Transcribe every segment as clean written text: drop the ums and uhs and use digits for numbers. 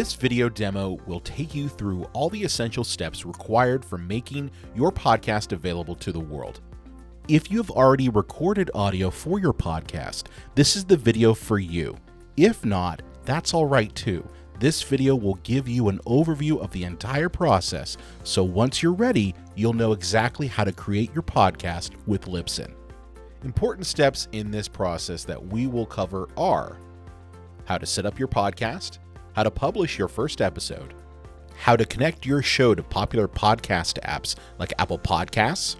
This video demo will take you through all the essential steps required for making your podcast available to the world. If you've already recorded audio for your podcast, this is the video for you. If not, that's all right too. This video will give you an overview of the entire process, so once you're ready, you'll know exactly how to create your podcast with Libsyn. Important steps in this process that we will cover are how to set up your podcast, how to publish your first episode, how to connect your show to popular podcast apps like Apple Podcasts,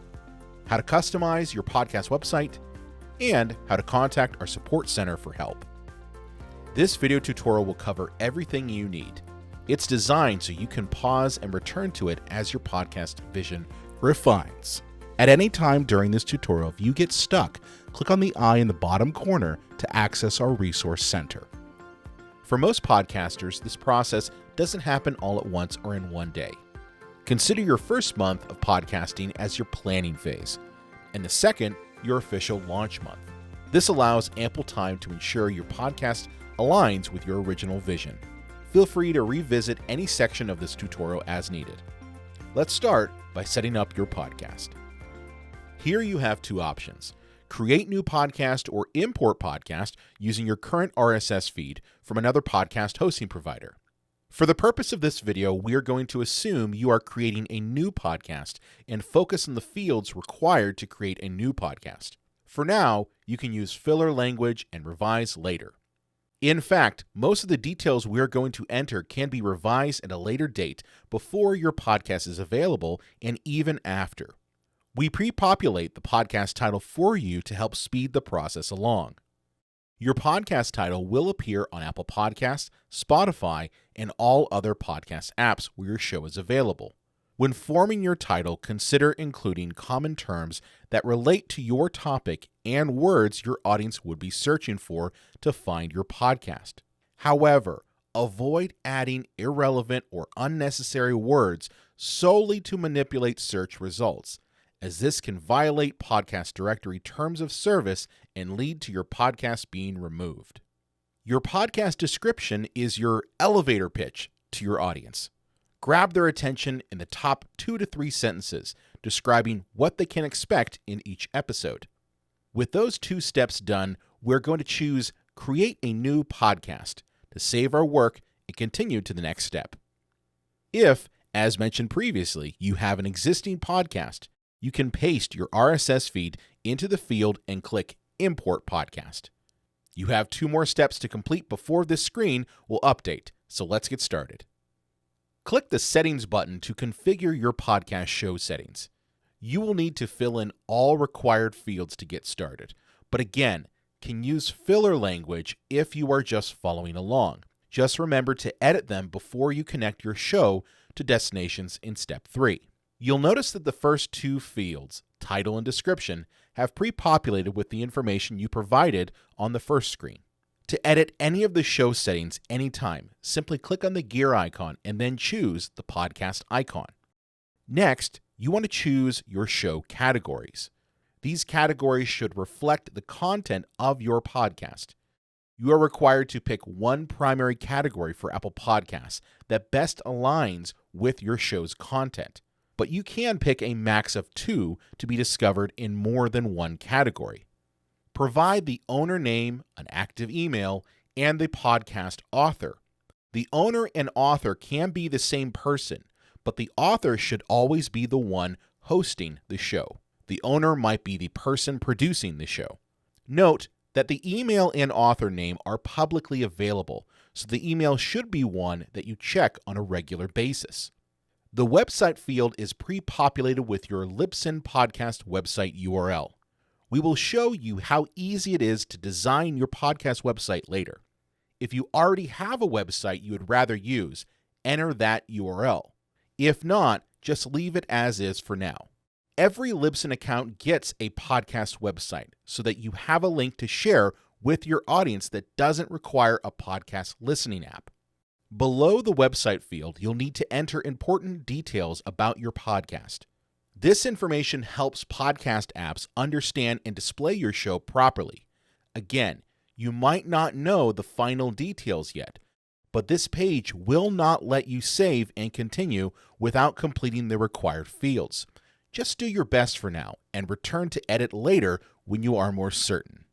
how to customize your podcast website, and how to contact our support center for help. This video tutorial will cover everything you need. It's designed so you can pause and return to it as your podcast vision refines. At any time during this tutorial, if you get stuck, click on the eye in the bottom corner to access our resource center. For most podcasters, this process doesn't happen all at once or in one day. Consider your first month of podcasting as your planning phase, and the second, your official launch month. This allows ample time to ensure your podcast aligns with your original vision. Feel free to revisit any section of this tutorial as needed. Let's start by setting up your podcast. Here you have two options: create new podcast or import podcast using your current RSS feed from another podcast hosting provider. For the purpose of this video, we are going to assume you are creating a new podcast and focus on the fields required to create a new podcast. For now, you can use filler language and revise later. In fact, most of the details we are going to enter can be revised at a later date before your podcast is available and even after. We pre-populate the podcast title for you to help speed the process along. Your podcast title will appear on Apple Podcasts, Spotify, and all other podcast apps where your show is available. When forming your title, consider including common terms that relate to your topic and words your audience would be searching for to find your podcast. However, avoid adding irrelevant or unnecessary words solely to manipulate search results, as this can violate podcast directory terms of service and lead to your podcast being removed. Your podcast description is your elevator pitch to your audience. Grab their attention in the top 2 to 3 sentences, describing what they can expect in each episode. With those 2 steps done, we're going to choose Create a New Podcast to save our work and continue to the next step. If, as mentioned previously, you have an existing podcast, you can paste your RSS feed into the field and click Import Podcast. You have 2 more steps to complete before this screen will update, so let's get started. Click the Settings button to configure your podcast show settings. You will need to fill in all required fields to get started, but again, can use filler language if you are just following along. Just remember to edit them before you connect your show to destinations in Step 3. You'll notice that the first 2 fields, title and description, have pre-populated with the information you provided on the first screen. To edit any of the show settings anytime, simply click on the gear icon and then choose the podcast icon. Next, you want to choose your show categories. These categories should reflect the content of your podcast. You are required to pick one primary category for Apple Podcasts that best aligns with your show's content, but you can pick a max of 2 to be discovered in more than one category. Provide the owner name, an active email, and the podcast author. The owner and author can be the same person, but the author should always be the one hosting the show. The owner might be the person producing the show. Note that the email and author name are publicly available, so the email should be one that you check on a regular basis. The website field is pre-populated with your Libsyn podcast website URL. We will show you how easy it is to design your podcast website later. If you already have a website you would rather use, enter that URL. If not, just leave it as is for now. Every Libsyn account gets a podcast website so that you have a link to share with your audience that doesn't require a podcast listening app. Below the website field, you'll need to enter important details about your podcast. This information helps podcast apps understand and display your show properly. Again, you might not know the final details yet, But this page will not let you save and continue without completing the required fields. Just do your best for now and return to edit later when you are more certain.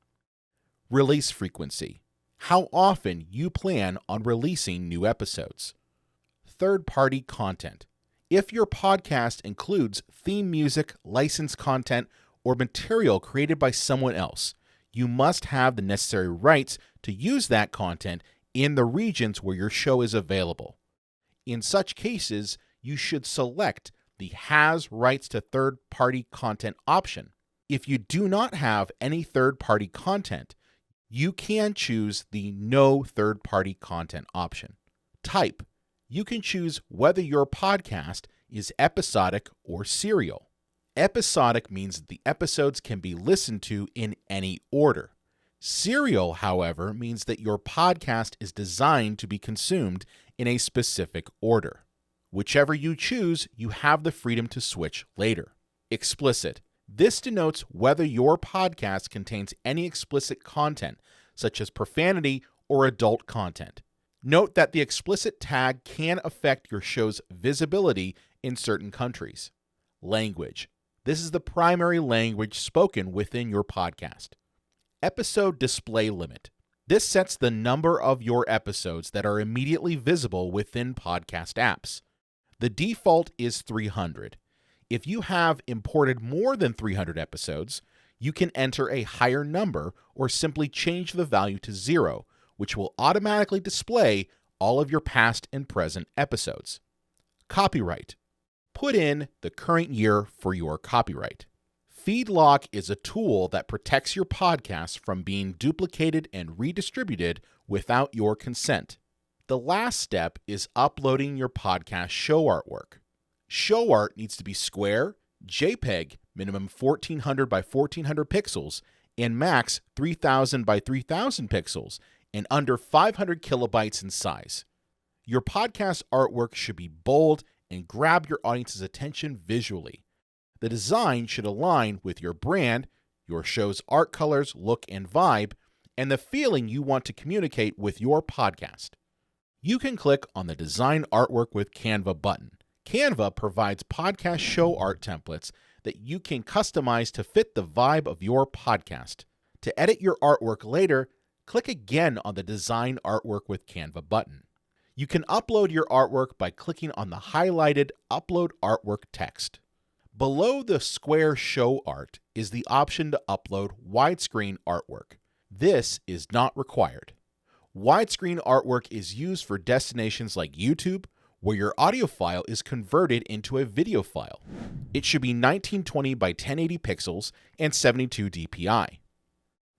Release frequency. How often you plan on releasing new episodes. Third-party content. If your podcast includes theme music, licensed content, or material created by someone else, you must have the necessary rights to use that content in the regions where your show is available. In such cases, you should select the Has Rights to Third-Party Content option. If you do not have any third-party content, you can choose the No Third-Party Content option. Type. You can choose whether your podcast is episodic or serial. Episodic means that the episodes can be listened to in any order. Serial, however, means that your podcast is designed to be consumed in a specific order. Whichever you choose, you have the freedom to switch later. Explicit. This denotes whether your podcast contains any explicit content, such as profanity or adult content. Note that the explicit tag can affect your show's visibility in certain countries. Language. This is the primary language spoken within your podcast. Episode display limit. This sets the number of your episodes that are immediately visible within podcast apps. The default is 300. If you have imported more than 300 episodes, you can enter a higher number or simply change the value to 0, which will automatically display all of your past and present episodes. Copyright. Put in the current year for your copyright. Feed lock is a tool that protects your podcast from being duplicated and redistributed without your consent. The last step is uploading your podcast show artwork. Show art needs to be square, JPEG, minimum 1400 by 1400 pixels, and max 3000 by 3000 pixels, and under 500 kilobytes in size. Your podcast artwork should be bold and grab your audience's attention visually. The design should align with your brand, your show's art colors, look, and vibe, and the feeling you want to communicate with your podcast. You can click on the Design Artwork with Canva button. Canva provides podcast show art templates that you can customize to fit the vibe of your podcast. To edit your artwork later, click again on the Design Artwork with Canva button. You can upload your artwork by clicking on the highlighted Upload Artwork text. Below the square show art is the option to upload widescreen artwork. This is not required. Widescreen artwork is used for destinations like YouTube, where your audio file is converted into a video file. It should be 1920 by 1080 pixels and 72 dpi.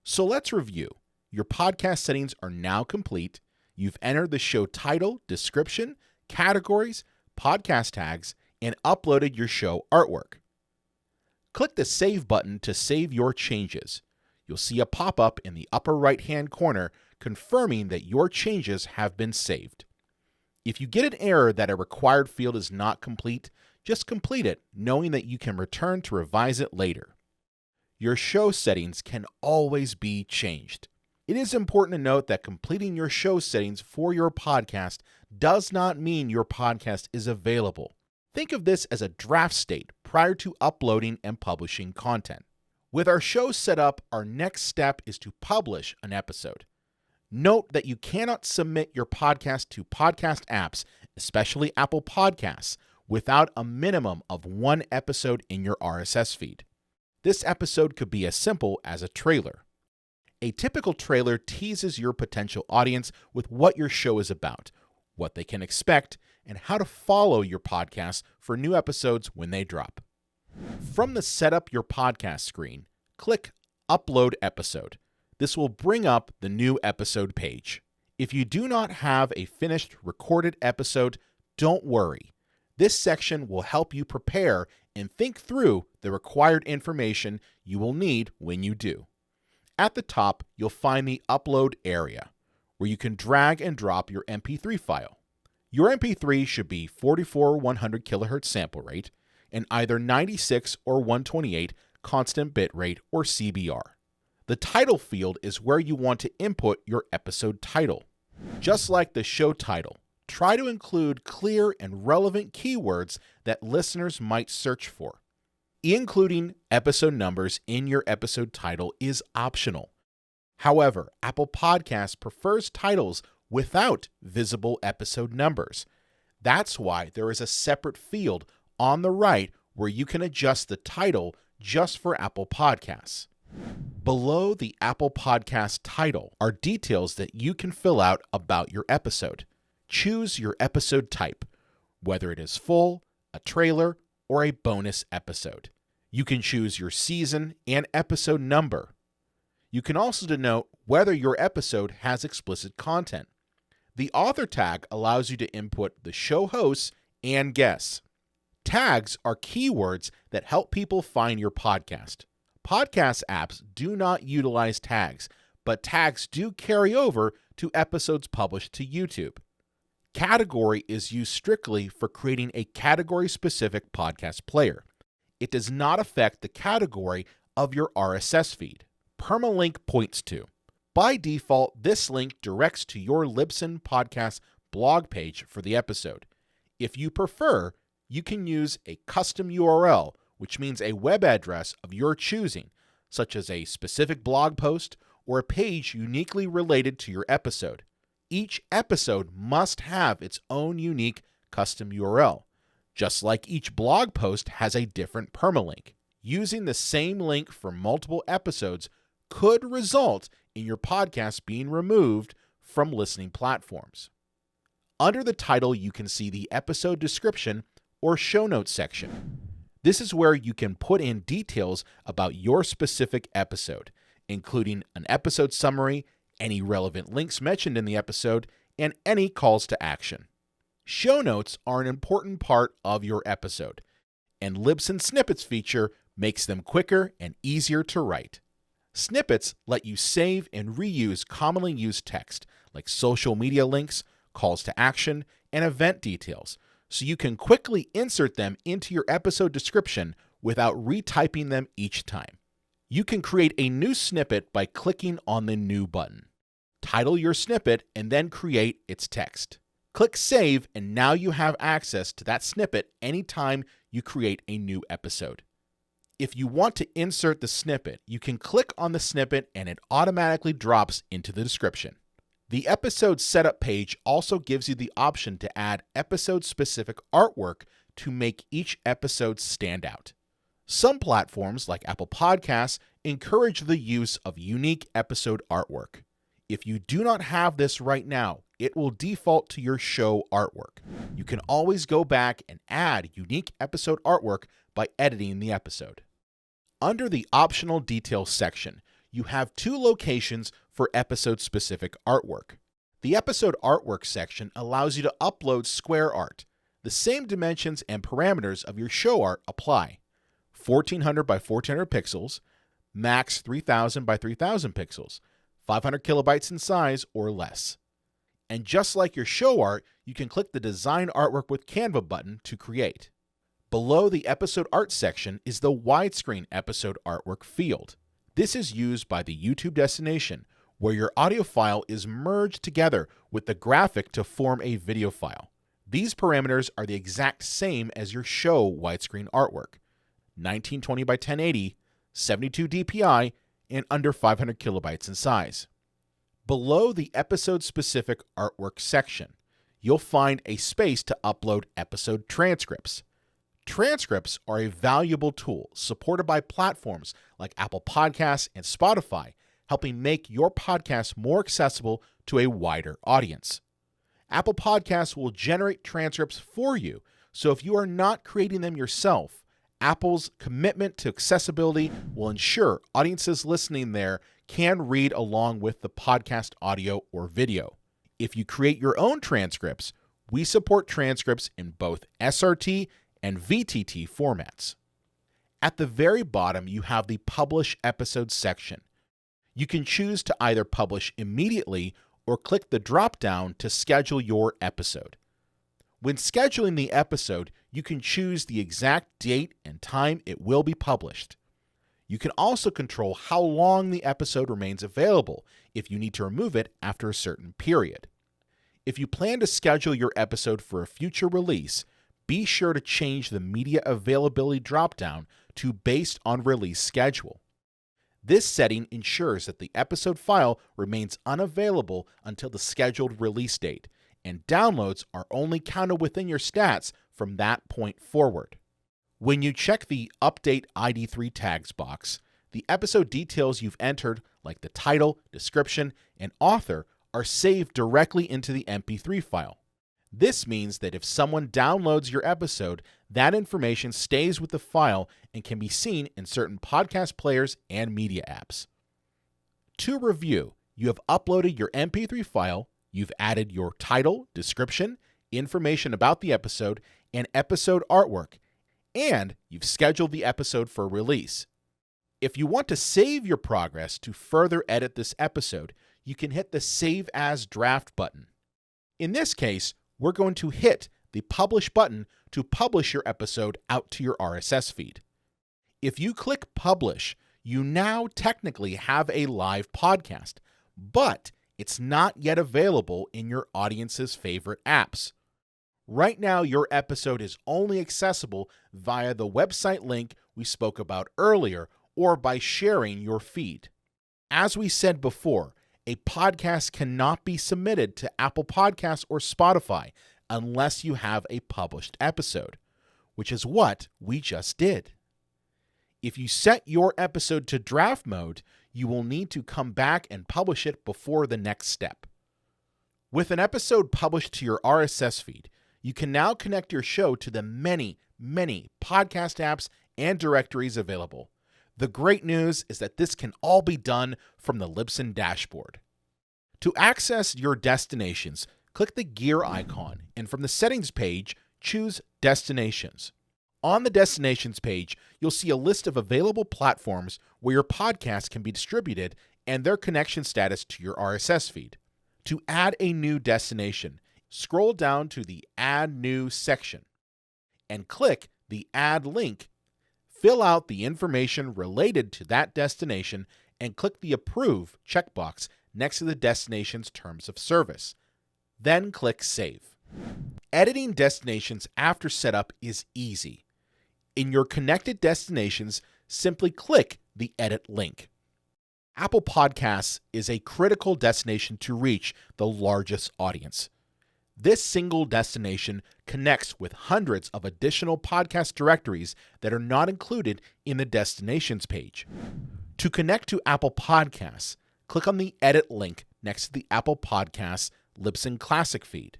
So let's review. Your podcast settings are now complete. You've entered the show title, description, categories, podcast tags, and uploaded your show artwork. Click the Save button to save your changes. You'll see a pop-up in the upper right-hand corner confirming that your changes have been saved. If you get an error that a required field is not complete, just complete it, knowing that you can return to revise it later. Your show settings can always be changed. It is important to note that completing your show settings for your podcast does not mean your podcast is available. Think of this as a draft state prior to uploading and publishing content. With our show set up, our next step is to publish an episode. Note that you cannot submit your podcast to podcast apps, especially Apple Podcasts, without a minimum of one episode in your RSS feed. This episode could be as simple as a trailer. A typical trailer teases your potential audience with what your show is about, what they can expect, and how to follow your podcast for new episodes when they drop. From the Set Up Your Podcast screen, click Upload Episode. This will bring up the new episode page. If you do not have a finished recorded episode, don't worry. This section will help you prepare and think through the required information you will need when you do. At the top, you'll find the Upload area, where you can drag and drop your MP3 file. Your MP3 should be 44/100 kHz sample rate and either 96 or 128 constant bit rate or CBR. The title field is where you want to input your episode title. Just like the show title, try to include clear and relevant keywords that listeners might search for. Including episode numbers in your episode title is optional. However, Apple Podcasts prefers titles without visible episode numbers. That's why there is a separate field on the right where you can adjust the title just for Apple Podcasts. Below the Apple Podcast title are details that you can fill out about your episode. Choose your episode type, whether it is full, a trailer, or a bonus episode. You can choose your season and episode number. You can also denote whether your episode has explicit content. The author tag allows you to input the show hosts and guests. Tags are keywords that help people find your podcast. Podcast apps do not utilize tags, but tags do carry over to episodes published to YouTube. Category is used strictly for creating a category-specific podcast player. It does not affect the category of your RSS feed. Permalink points to. By default, this link directs to your Libsyn podcast blog page for the episode. If you prefer, you can use a custom URL, which means a web address of your choosing, such as a specific blog post or a page uniquely related to your episode. Each episode must have its own unique custom URL, just like each blog post has a different permalink. Using the same link for multiple episodes could result in your podcast being removed from listening platforms. Under the title, you can see the episode description or show notes section. This is where you can put in details about your specific episode, including an episode summary, any relevant links mentioned in the episode, and any calls to action. Show notes are an important part of your episode, and Libsyn Snippets feature makes them quicker and easier to write. Snippets let you save and reuse commonly used text, like social media links, calls to action, and event details, so you can quickly insert them into your episode description without retyping them each time. You can create a new snippet by clicking on the New button. Title your snippet and then create its text. Click Save, and now you have access to that snippet anytime you create a new episode. If you want to insert the snippet, you can click on the snippet and it automatically drops into the description. The episode setup page also gives you the option to add episode-specific artwork to make each episode stand out. Some platforms, like Apple Podcasts, encourage the use of unique episode artwork. If you do not have this right now, it will default to your show artwork. You can always go back and add unique episode artwork by editing the episode. Under the optional details section, you have two locations for episode-specific artwork. The episode artwork section allows you to upload square art. The same dimensions and parameters of your show art apply. 1400 by 1400 pixels, max 3000 by 3000 pixels, 500 kilobytes in size or less. And just like your show art, you can click the Design Artwork with Canva button to create. Below the episode art section is the widescreen episode artwork field. This is used by the YouTube destination, where your audio file is merged together with the graphic to form a video file. These parameters are the exact same as your show widescreen artwork: 1920 by 1080, 72 dpi, and under 500 kilobytes in size. Below the episode-specific artwork section, you'll find a space to upload episode transcripts. Transcripts are a valuable tool supported by platforms like Apple Podcasts and Spotify, helping make your podcast more accessible to a wider audience. Apple Podcasts will generate transcripts for you, so if you are not creating them yourself, Apple's commitment to accessibility will ensure audiences listening there can read along with the podcast audio or video. If you create your own transcripts, we support transcripts in both SRT and VTT formats. At the very bottom, you have the Publish Episode section. You can choose to either publish immediately or click the drop-down to schedule your episode. When scheduling the episode, you can choose the exact date and time it will be published. You can also control how long the episode remains available if you need to remove it after a certain period. If you plan to schedule your episode for a future release, be sure to change the media availability dropdown to based on release schedule. This setting ensures that the episode file remains unavailable until the scheduled release date, and downloads are only counted within your stats from that point forward. When you check the Update ID3 tags box, the episode details you've entered, like the title, description, and author, are saved directly into the MP3 file. This means that if someone downloads your episode, that information stays with the file and can be seen in certain podcast players and media apps. To review, you have uploaded your MP3 file, you've added your title, description, information about the episode, and episode artwork, and you've scheduled the episode for release. If you want to save your progress to further edit this episode, you can hit the Save As Draft button. In this case, we're going to hit the Publish button to publish your episode out to your RSS feed. If you click Publish, you now technically have a live podcast, but it's not yet available in your audience's favorite apps. Right now, your episode is only accessible via the website link we spoke about earlier or by sharing your feed. As we said before, a podcast cannot be submitted to Apple Podcasts or Spotify unless you have a published episode, which is what we just did. If you set your episode to draft mode, you will need to come back and publish it before the next step. With an episode published to your RSS feed, you can now connect your show to the many podcast apps and directories available. The great news is that this can all be done from the Libsyn dashboard. To access your destinations, click the gear icon, and from the settings page, choose Destinations. On the Destinations page, you'll see a list of available platforms where your podcast can be distributed and their connection status to your RSS feed. To add a new destination, scroll down to the Add New section and click the Add Link. Fill out the information related to that destination and click the Approve checkbox next to the destination's terms of service. Then click Save. Editing destinations after setup is easy. In your connected destinations, simply click the Edit link. Apple Podcasts is a critical destination to reach the largest audience. This single destination connects with hundreds of additional podcast directories that are not included in the Destinations page. To connect to Apple Podcasts, click on the Edit link next to the Apple Podcasts Libsyn Classic feed.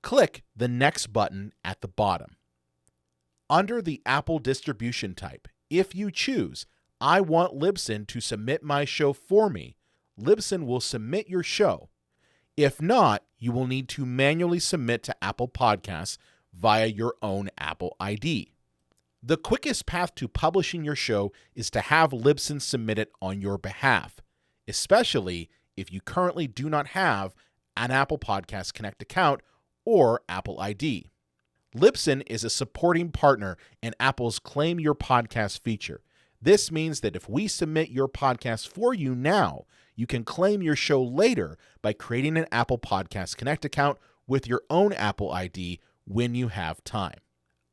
Click the Next button at the bottom. Under the Apple distribution type, if you choose, I want Libsyn to submit my show for me, Libsyn will submit your show. If not, you will need to manually submit to Apple Podcasts via your own Apple ID. The quickest path to publishing your show is to have Libsyn submit it on your behalf, especially if you currently do not have an Apple Podcast Connect account or Apple ID. Libsyn is a supporting partner in Apple's Claim Your Podcast feature. This means that if we submit your podcast for you now, you can claim your show later by creating an Apple Podcast Connect account with your own Apple ID when you have time.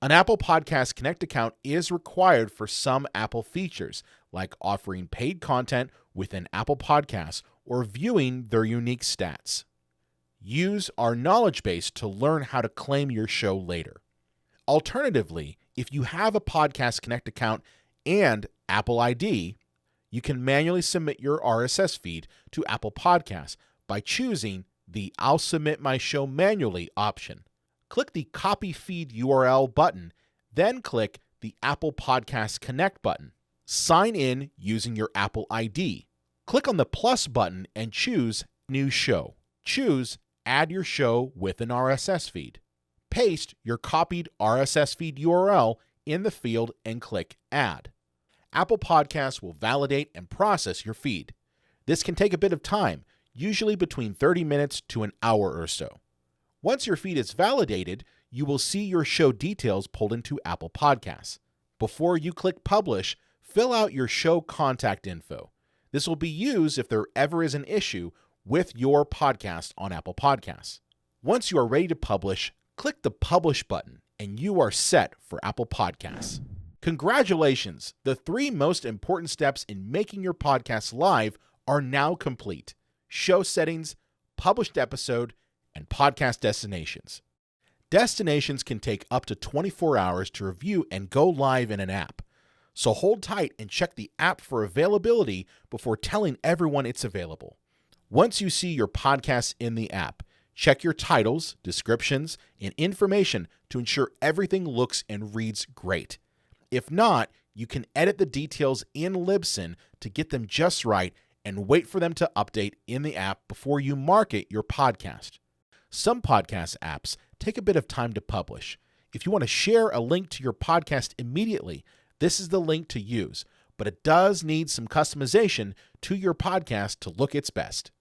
An Apple Podcast Connect account is required for some Apple features, like offering paid content within Apple Podcasts or viewing their unique stats. Use our knowledge base to learn how to claim your show later. Alternatively, if you have a Podcast Connect account and Apple ID, you can manually submit your RSS feed to Apple Podcasts by choosing the I'll submit my show manually option. Click the Copy Feed URL button, then click the Apple Podcast Connect button. Sign in using your Apple ID. Click on the plus button and choose New Show. Choose Add your show with an RSS feed. Paste your copied RSS feed URL in the field and click Add. Apple Podcasts will validate and process your feed. This can take a bit of time, usually between 30 minutes to an hour or so. Once your feed is validated, you will see your show details pulled into Apple Podcasts. Before you click Publish, fill out your show contact info. This will be used if there ever is an issue with your podcast on Apple Podcasts. Once you are ready to publish, click the Publish button and you are set for Apple Podcasts. Congratulations! The 3 most important steps in making your podcast live are now complete: show settings, published episode, and podcast destinations. Destinations can take up to 24 hours to review and go live in an app. So hold tight and check the app for availability before telling everyone it's available. Once you see your podcast in the app, check your titles, descriptions, and information to ensure everything looks and reads great. If not, you can edit the details in Libsyn to get them just right and wait for them to update in the app before you market your podcast. Some podcast apps take a bit of time to publish. If you want to share a link to your podcast immediately, this is the link to use, but it does need some customization to your podcast to look its best.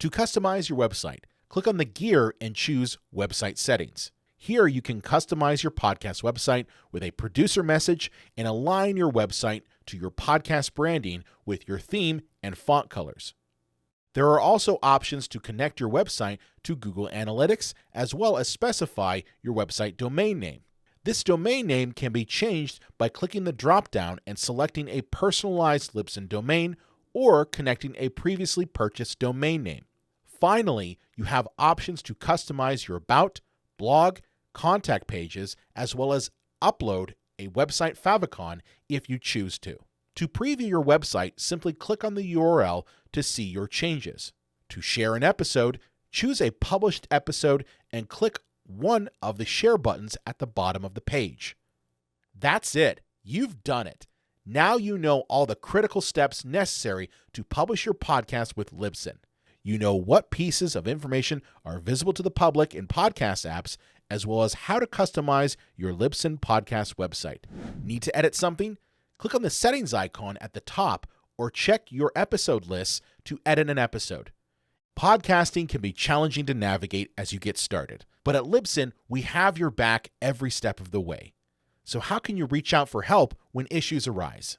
To customize your website, click on the gear and choose Website Settings. Here you can customize your podcast website with a producer message and align your website to your podcast branding with your theme and font colors. There are also options to connect your website to Google Analytics, as well as specify your website domain name. This domain name can be changed by clicking the drop-down and selecting a personalized Libsyn domain or connecting a previously purchased domain name. Finally, you have options to customize your about, blog, contact pages, as well as upload a website favicon if you choose to. To preview your website, simply click on the URL to see your changes. To share an episode, choose a published episode and click one of the share buttons at the bottom of the page. That's it. You've done it. Now you know all the critical steps necessary to publish your podcast with Libsyn. You know what pieces of information are visible to the public in podcast apps, as well as how to customize your Libsyn podcast website. Need to edit something? Click on the settings icon at the top or check your episode lists to edit an episode. Podcasting can be challenging to navigate as you get started, but at Libsyn, we have your back every step of the way. So how can you reach out for help when issues arise?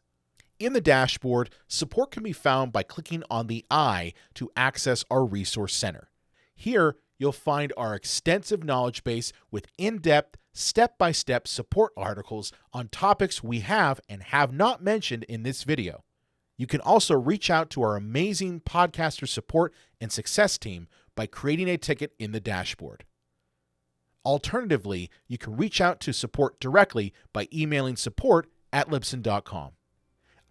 In the dashboard, support can be found by clicking on the I to access our resource center. Here, you'll find our extensive knowledge base with in-depth, step-by-step support articles on topics we have and have not mentioned in this video. You can also reach out to our amazing podcaster support and success team by creating a ticket in the dashboard. Alternatively, you can reach out to support directly by emailing support@libsyn.com.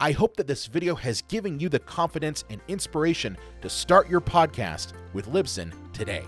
I hope that this video has given you the confidence and inspiration to start your podcast with Libsyn today.